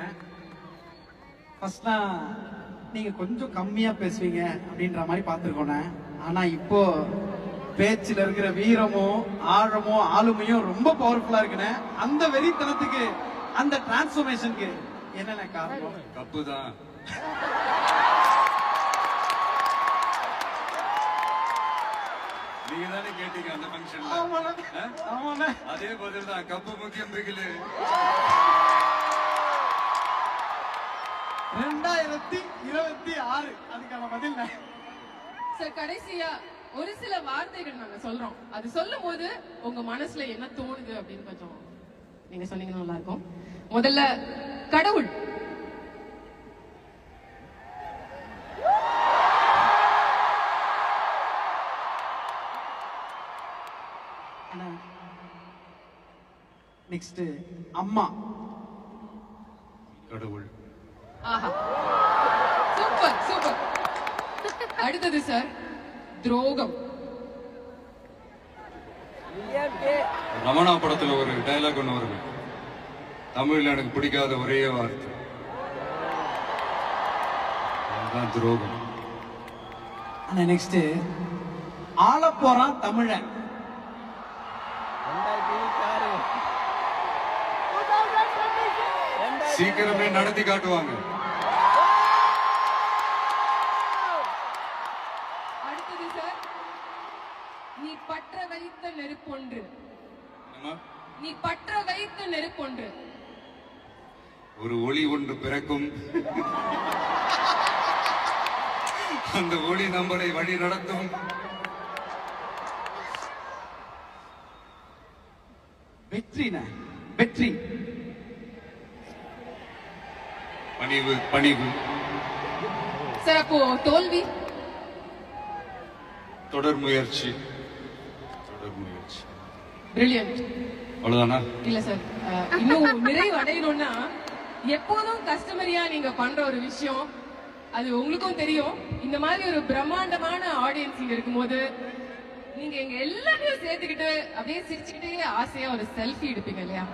கேட்டிருக்கேன். ஃபர்ஸ்ட்லாம் நீங்க கொஞ்சம் கம்மியா பேசுவீங்க அப்படின்ற மாதிரி பார்த்துருக்கோண்ணே. ஆனா இப்போ பேச்சுல இருக்கிற வீரமும் ஆழமும் ஆளுமையும் ரொம்ப பவர்ஃபுல்லா இருக்குண்ணே. அந்த வெறித்தனத்துக்கு அந்த டிரான்ஸ்ஃபர்மேஷனுக்கு என்னென்ன காரணம்? கப்பு தான். நீங்க தானே கேட்டீங்க அந்த ஃபங்க்ஷன்ல. அதே பதில் தான். கப்பு முக்கியம் பிகிலு. 2026 அதுக்கான பதில் சார். கடைசியா ஒரு சில வார்த்தைகள் நாங்க சொல்றோம். அது சொல்லும் போது உங்க மனசுல என்ன தோணுது அப்படின்னு கொஞ்சம் நீங்க சொன்னீங்கன்னா நல்லா இருக்கும். முதல்ல கடவுள். நெக்ஸ்ட் அம்மா. கடவுள். ஆஹா, சூப்பர் சூப்பர். அடுத்தது சார் துரோகம். ரமணா படத்துல ஒரு டயலாக் ஒண்ணு வருது. தமிழ்ல எனக்கு பிடிக்காத ஒரே வார்த்தை அதுதான் துரோகம். நெக்ஸ்ட் ஆள போறான் தமிழன். சீக்கிரமே நடத்தி காட்டுவாங்க. அடுத்தது சார் நீ பற்ற வைத்த நெருப்பொன்று. நீ பற்ற வைத்த நெருப்பொன்று. ஒரு ஒளி ஒன்று பிறக்கும். அந்த ஒளி நம்மளை வழி நடத்தும். வெற்றின வெற்றி. பணிவு பணிவு. சார் அப்போ தோல்வி. தொடர் முயற்சி. தொடர் முயற்சி. பிரில்லியன்ட். அவ்வளவுதானா? இல்ல சார், இன்னும் நிறைவு அடையணும்னா எப்போதும் கஸ்டமரியா நீங்க பண்ற ஒரு விஷயம் அது உங்களுக்கும் தெரியும். இந்த மாதிரி ஒரு பிரம்மாண்டமான ஆடியன்ஸ் இங்க இருக்கும்போது நீங்க எங்க எல்லாத்தையும் சேர்த்துக்கிட்டு அப்படியே சிரிச்சுக்கிட்டே ஆசையா ஒரு செல்ஃபி எடுப்பீங்க இல்லையா?